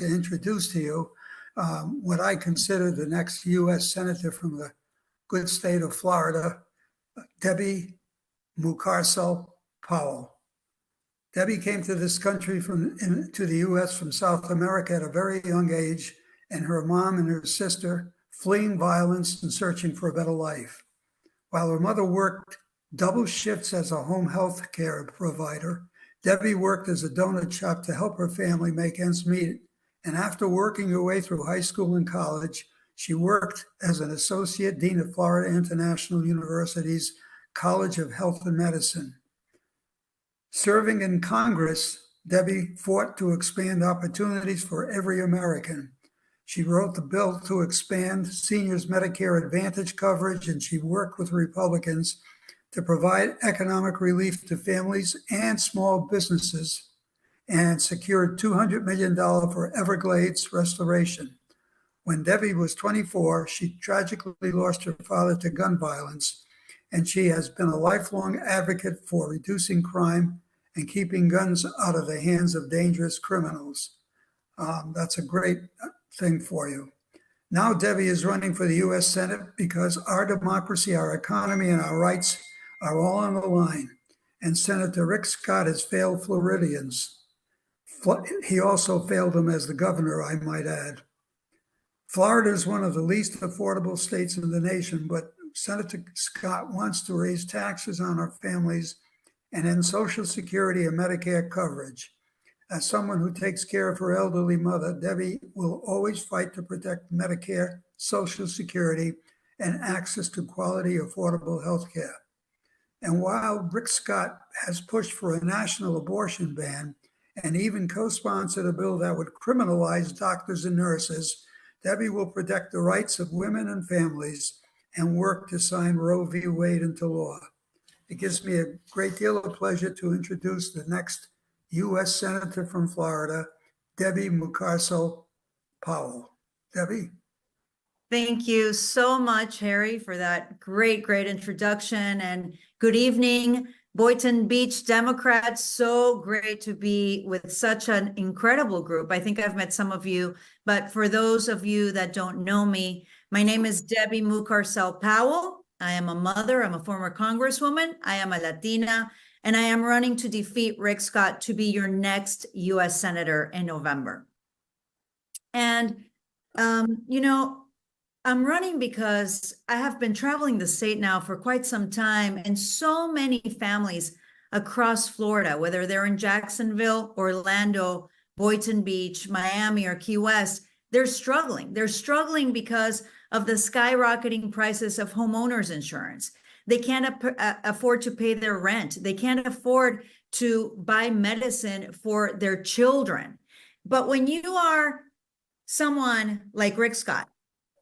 to introduce to you what I consider the next U.S. Senator from the good state of Florida, Debbie Mucarsel Powell. Debbie came to this country to the U.S. from South America at a very young age, and her mom and her sister fleeing violence and searching for a better life. While her mother worked double shifts as a home health care provider, Debbie worked as a donut shop to help her family make ends meet. And after working her way through high school and college, she worked as an associate dean of Florida International University's College of Health and Medicine. Serving in Congress, Debbie fought to expand opportunities for every American. She wrote the bill to expand seniors' Medicare Advantage coverage, and she worked with Republicans to provide economic relief to families and small businesses, and secured $200 million for Everglades restoration. When Debbie was 24, she tragically lost her father to gun violence, and she has been a lifelong advocate for reducing crime and keeping guns out of the hands of dangerous criminals. That's a great thing for you. Now Debbie is running for the U.S. Senate because our democracy, our economy, and our rights are all on the line. And Senator Rick Scott has failed Floridians. He also failed them as the governor, I might add. Florida is one of the least affordable states in the nation, but Senator Scott wants to raise taxes on our families and end Social Security and Medicare coverage. As someone who takes care of her elderly mother, Debbie will always fight to protect Medicare, Social Security, and access to quality, affordable health care. And while Rick Scott has pushed for a national abortion ban and even co-sponsored a bill that would criminalize doctors and nurses, Debbie will protect the rights of women and families and work to sign Roe v. Wade into law. It gives me a great deal of pleasure to introduce the next U.S. Senator from Florida, Debbie Mucarsel Powell. Debbie. Thank you so much, Harry, for that great introduction. And good evening, Boynton Beach Democrats. So great to be with such an incredible group. I think I've met some of you, but for those of you that don't know me, my name is Debbie Mucarsel Powell. I am a mother. I'm a former Congresswoman. I am a Latina, and I am running to defeat Rick Scott to be your next U.S. Senator in November. And, I'm running because I have been traveling the state now for quite some time, and so many families across Florida, whether they're in Jacksonville, Orlando, Boynton Beach, Miami, or Key West, they're struggling. They're struggling because of the skyrocketing prices of homeowners insurance. They can't afford to pay their rent. They can't afford to buy medicine for their children. But when you are someone like Rick Scott,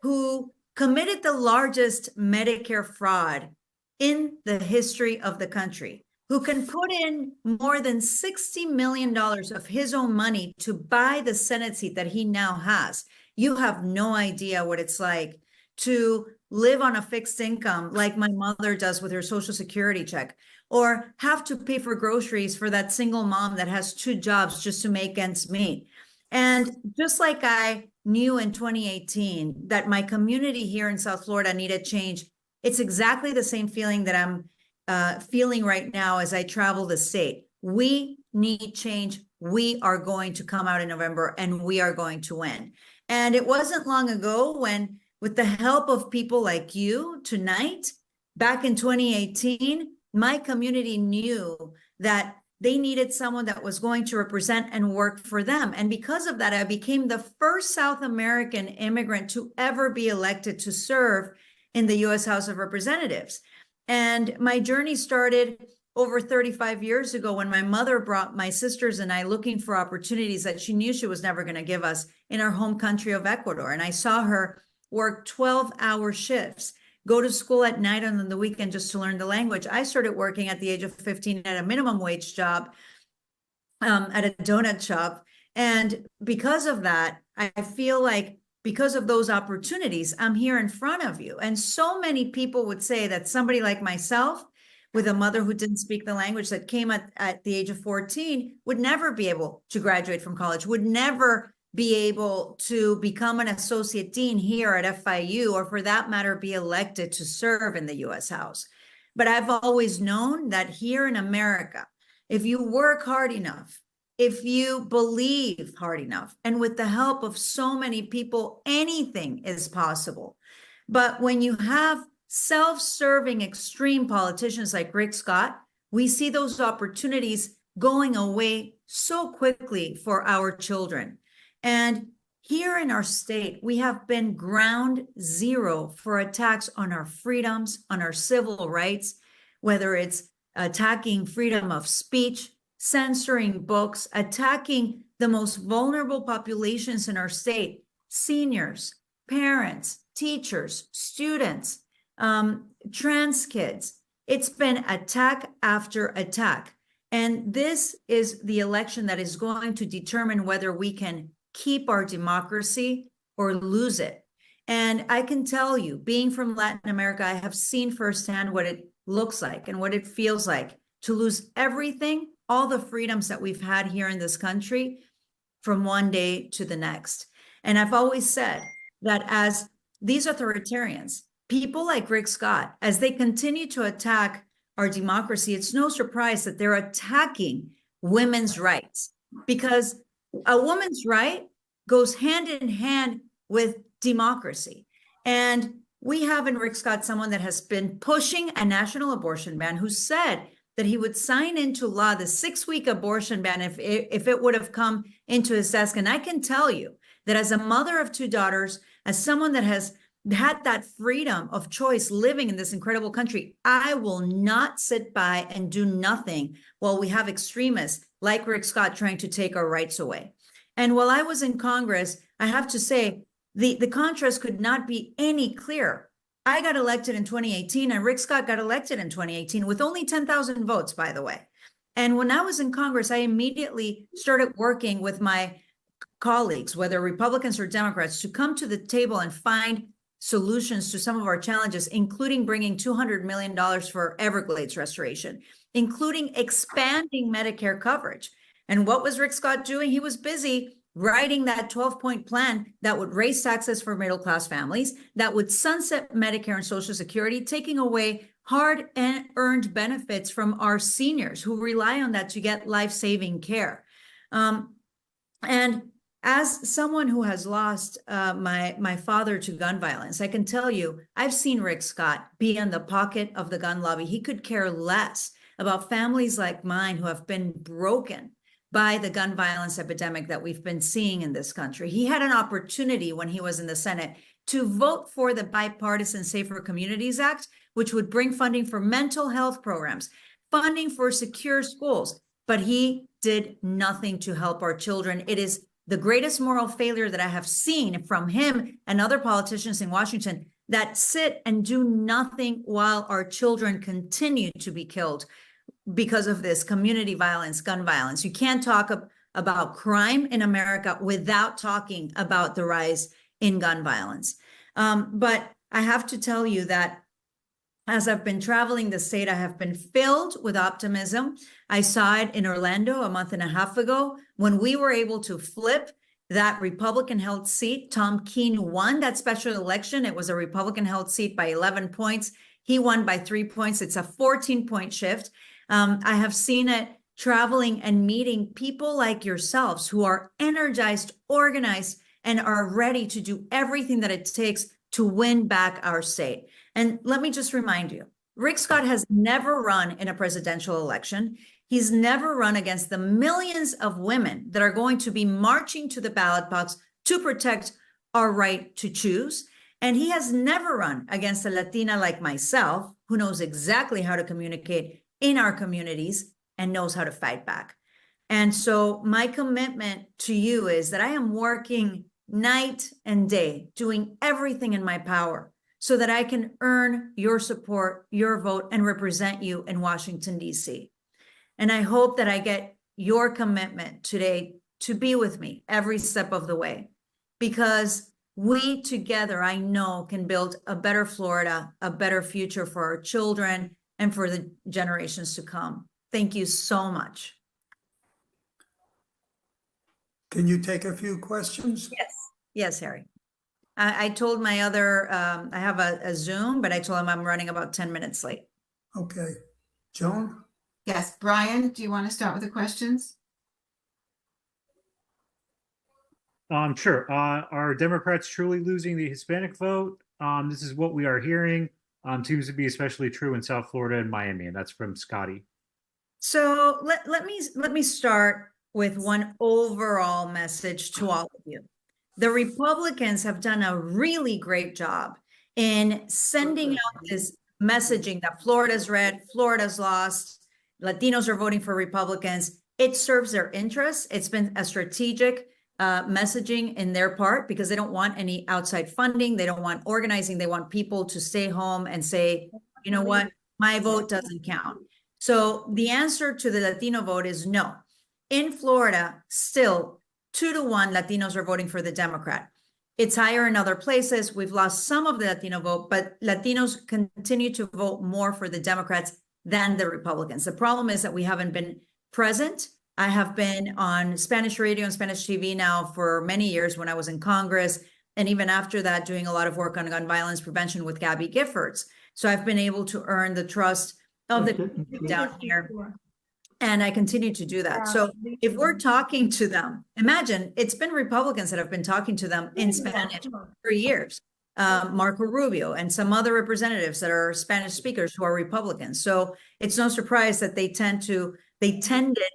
who committed the largest Medicare fraud in the history of the country, who can put in more than $60 million of his own money to buy the Senate seat that he now has, you have no idea what it's like to live on a fixed income like my mother does with her Social Security check, or have to pay for groceries for that single mom that has 2 jobs just to make ends meet. And just like I knew in 2018 that my community here in South Florida needed change, it's exactly the same feeling that I'm feeling right now as I travel the state. We need change. We are going to come out in November, and we are going to win. And it wasn't long ago when, with the help of people like you tonight, back in 2018, my community knew that they needed someone that was going to represent and work for them. And because of that, I became the first South American immigrant to ever be elected to serve in the U.S. House of Representatives. And my journey started over 35 years ago when my mother brought my sisters and I looking for opportunities that she knew she was never going to give us in our home country of Ecuador. And I saw her work 12-hour shifts, go to school at night and on the weekend just to learn the language. I started working at the age of 15 at a minimum wage job at a donut shop. And because of that, I feel like because of those opportunities, I'm here in front of you. And so many people would say that somebody like myself, with a mother who didn't speak the language, that came at the age of 14, would never be able to graduate from college, would never be able to become an associate dean here at FIU, or for that matter, be elected to serve in the US House. But I've always known that here in America, if you work hard enough, if you believe hard enough, and with the help of so many people, anything is possible. But when you have self-serving extreme politicians like Rick Scott, we see those opportunities going away so quickly for our children. And here in our state, we have been ground zero for attacks on our freedoms, on our civil rights, whether it's attacking freedom of speech, censoring books, attacking the most vulnerable populations in our state, seniors, parents, teachers, students, trans kids. It's been attack after attack. And this is the election that is going to determine whether we can keep our democracy or lose it. And I can tell you, being from Latin America, I have seen firsthand what it looks like and what it feels like to lose everything, all the freedoms that we've had here in this country from one day to the next. And I've always said that as these authoritarians, people like Rick Scott, as they continue to attack our democracy, it's no surprise that they're attacking women's rights, because a woman's right goes hand in hand with democracy. And we have in Rick Scott someone that has been pushing a national abortion ban, who said that he would sign into law the 6-week abortion ban if it would have come into his desk. And I can tell you that as a mother of 2 daughters, as someone that has had that freedom of choice living in this incredible country, I will not sit by and do nothing while we have extremists like Rick Scott trying to take our rights away. And while I was in Congress, I have to say, the contrast could not be any clearer. I got elected in 2018, and Rick Scott got elected in 2018 with only 10,000 votes, by the way. And when I was in Congress, I immediately started working with my colleagues, whether Republicans or Democrats, to come to the table and find solutions to some of our challenges, including bringing $200 million for Everglades restoration, including expanding Medicare coverage. And what was Rick Scott doing? He was busy writing that 12-point plan that would raise taxes for middle-class families, that would sunset Medicare and Social Security, taking away hard-earned benefits from our seniors who rely on that to get life-saving care. And as someone who has lost my father to gun violence, I can tell you, I've seen Rick Scott be in the pocket of the gun lobby. He could care less about families like mine who have been broken by the gun violence epidemic that we've been seeing in this country. He had an opportunity when he was in the Senate to vote for the bipartisan Safer Communities Act, which would bring funding for mental health programs, funding for secure schools, but he did nothing to help our children. It is the greatest moral failure that I have seen from him and other politicians in Washington that sit and do nothing while our children continue to be killed because of this community violence, gun violence. You can't talk about crime in America without talking about the rise in gun violence. But I have to tell you that as I've been traveling the state, I have been filled with optimism. I saw it in Orlando a month and a half ago when we were able to flip that Republican-held seat. Tom Keene won that special election. It was a Republican-held seat by 11 points. He won by 3 points. It's a 14-point shift. I have seen it traveling and meeting people like yourselves who are energized, organized, and are ready to do everything that it takes to win back our state. And let me just remind you, Rick Scott has never run in a presidential election. He's never run against the millions of women that are going to be marching to the ballot box to protect our right to choose. And he has never run against a Latina like myself, who knows exactly how to communicate in our communities and knows how to fight back. And so my commitment to you is that I am working night and day, doing everything in my power so that I can earn your support, your vote, and represent you in Washington, D.C. And I hope that I get your commitment today to be with me every step of the way, because we together, I know, can build a better Florida, a better future for our children and for the generations to come. Thank you so much. Can you take a few questions? Yes. Yes, Harry. I told my other, I have a Zoom, but I told him I'm running about 10 minutes late. Okay. Joan? Yes, Brian, do you want to start with the questions? Sure. Are Democrats truly losing the Hispanic vote? This is what we are hearing. Seems to be especially true in South Florida and Miami, and that's from Scotty. So let me start with one overall message to all of you. The Republicans have done a really great job in sending out this messaging that Florida's red, Florida's lost, Latinos are voting for Republicans. It serves their interests. It's been a strategic messaging in their part because they don't want any outside funding. They don't want organizing. They want people to stay home and say, you know what, my vote doesn't count. So the answer to the Latino vote is no. In Florida, still 2-1 Latinos are voting for the Democrat. It's higher in other places. We've lost some of the Latino vote, but Latinos continue to vote more for the Democrats than the Republicans. The problem is that we haven't been present. I have been on Spanish radio and Spanish TV now for many years when I was in Congress. And even after that, doing a lot of work on gun violence prevention with Gabby Giffords. So I've been able to earn the trust of the community down here. And I continue to do that. So if we're talking to them, imagine it's been Republicans that have been talking to them in Spanish for years. Marco Rubio and some other representatives that are Spanish speakers who are Republicans. So it's no surprise that they tended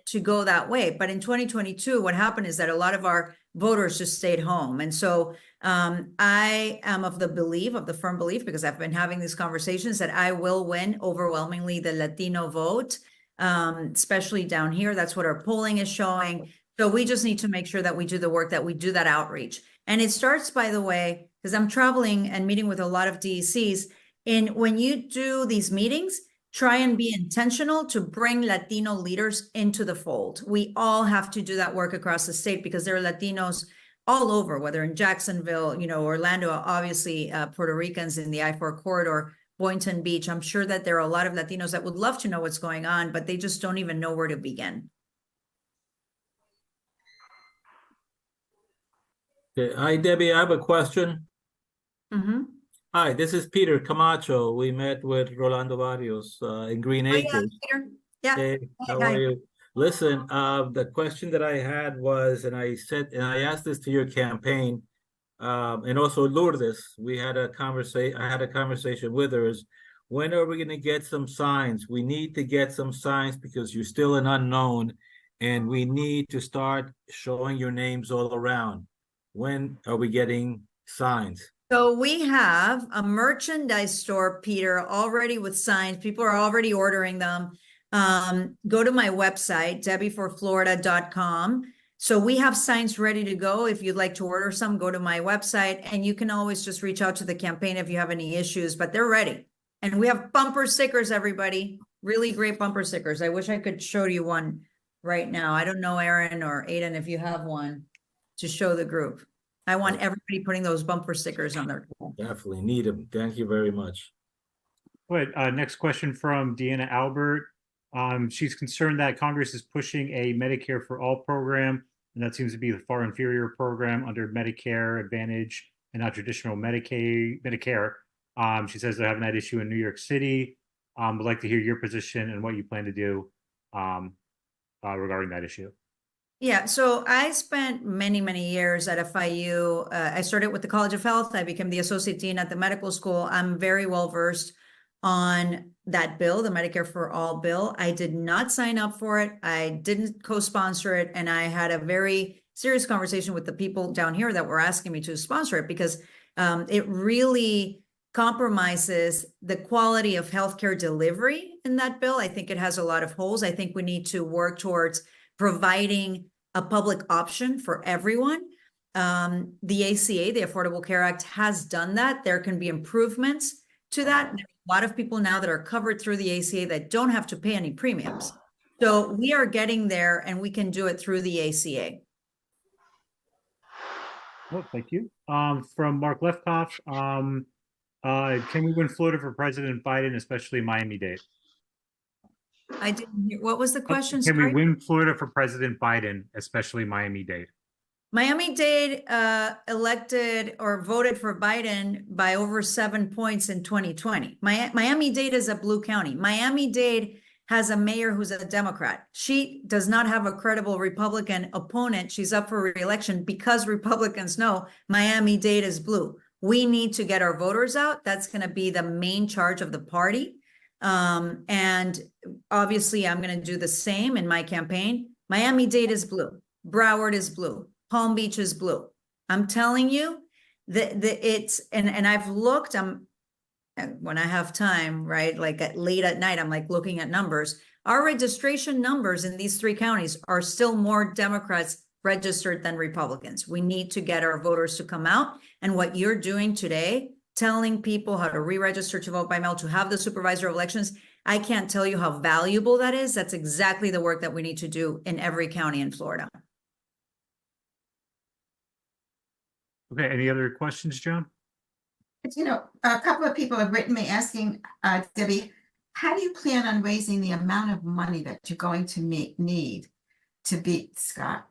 to go that way. But in 2022, what happened is that a lot of our voters just stayed home. And so I am of the firm belief, because I've been having these conversations, that I will win overwhelmingly the Latino vote, especially down here. That's what our polling is showing. So we just need to make sure that we do the work, that we do that outreach. And it starts, by the way, because I'm traveling and meeting with a lot of DECs. And when you do these meetings, try and be intentional to bring Latino leaders into the fold. We all have to do that work across the state because there are Latinos all over, whether in Jacksonville, Orlando, obviously Puerto Ricans in the I-4 corridor, Boynton Beach. I'm sure that there are a lot of Latinos that would love to know what's going on, but they just don't even know where to begin. Okay. Hi, Debbie. I have a question. Mm-hmm. Hi, this is Peter Camacho. We met with Rolando Barrios in Green Acres. Yeah. Hey, how are you? Listen, the question that I had was, and I asked this to your campaign, and also Lourdes. I had a conversation with her. Is when are we going to get some signs? We need to get some signs because you're still an unknown, and we need to start showing your names all around. When are we getting signs? So we have a merchandise store, Peter, already with signs. People are already ordering them. Go to my website, debbieforflorida.com. So we have signs ready to go. If you'd like to order some, go to my website, and you can always just reach out to the campaign if you have any issues, but they're ready. And we have bumper stickers, everybody. Really great bumper stickers. I wish I could show you one right now. I don't know, Aaron or Aiden, if you have one to show the group. I want everybody putting those bumper stickers on their tool. Definitely need them. Thank you very much. Good. Next question from Deanna Albert. She's concerned that Congress is pushing a Medicare for All program, and that seems to be the far inferior program under Medicare Advantage and not traditional Medicare. She says they're having that issue in New York City. Would like to hear your position and what you plan to do regarding that issue. Yeah, so I spent many, many years at FIU. I started with the College of Health. I became the associate dean at the medical school. I'm very well versed on that bill, the Medicare for All bill. I did not sign up for it. I didn't co-sponsor it. And I had a very serious conversation with the people down here that were asking me to sponsor it because it really compromises the quality of healthcare delivery in that bill. I think it has a lot of holes. I think we need to work towards providing a public option for everyone. The ACA, the Affordable Care Act, has done that. There can be improvements to that. There's a lot of people now that are covered through the ACA that don't have to pay any premiums. So we are getting there, and we can do it through the ACA. Oh, thank you. From Mark Lefkoff, can we win Florida for President Biden, especially Miami-Dade? I didn't hear. What was the question? Can we Sorry? win Florida for President Biden, especially Miami-Dade? Miami-Dade elected or voted for Biden by over 7 points in 2020. Miami-Dade is a blue county. Miami-Dade has a mayor who's a Democrat. She does not have a credible Republican opponent. She's up for re-election because Republicans know Miami-Dade is blue. We need to get our voters out. That's going to be the main charge of the party. And obviously, I'm going to do the same in my campaign. Miami-Dade is blue. Broward is blue. Palm Beach is blue. I'm telling you that it's, and I've looked, when I have time, right? Like late at night, I'm like looking at numbers. Our registration numbers in these 3 counties are still more Democrats registered than Republicans. We need to get our voters to come out. And what you're doing today, telling people how to re-register to vote by mail, to have the supervisor of elections, I can't tell you how valuable that is. That's exactly the work that we need to do in every county in Florida. Okay, any other questions, Joan? You know, a couple of people have written me asking, Debbie, how do you plan on raising the amount of money that you're going to need to beat Scott?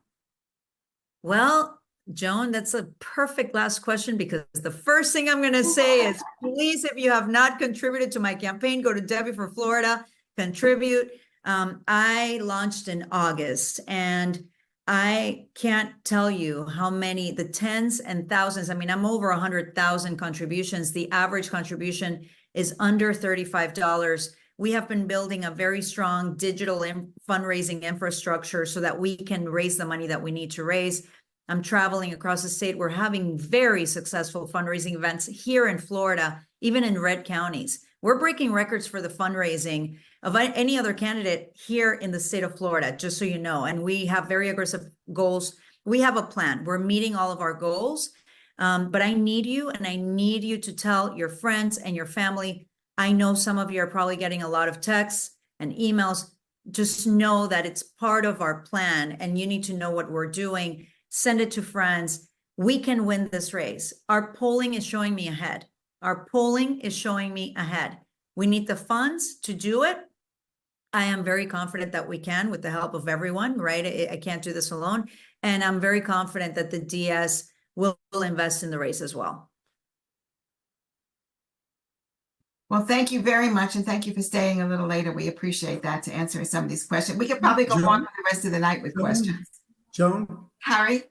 Well, Joan, that's a perfect last question, because the first thing I'm going to say is, please, if you have not contributed to my campaign, go to Debbie for Florida, contribute. I launched in August, and I can't tell you how many, the tens and thousands. I mean, I'm over 100,000 contributions. The average contribution is under $35. We have been building a very strong digital fundraising infrastructure so that we can raise the money that we need to raise. I'm traveling across the state. We're having very successful fundraising events here in Florida, even in red counties. We're breaking records for the fundraising of any other candidate here in the state of Florida, just so you know. And we have very aggressive goals. We have a plan. We're meeting all of our goals. But I need you, and I need you to tell your friends and your family. I know some of you are probably getting a lot of texts and emails. Just know that it's part of our plan, and you need to know what we're doing. Send it to friends. We can win this race. Our polling is showing me ahead. Our polling is showing me ahead. We need the funds to do it. I am very confident that we can, with the help of everyone, right? I can't do this alone. And I'm very confident that the DS will invest in the race as well. Well, thank you very much, and thank you for staying a little later. We appreciate that, to answer some of these questions. We could probably go on for the rest of the night with questions. Joan, Harry?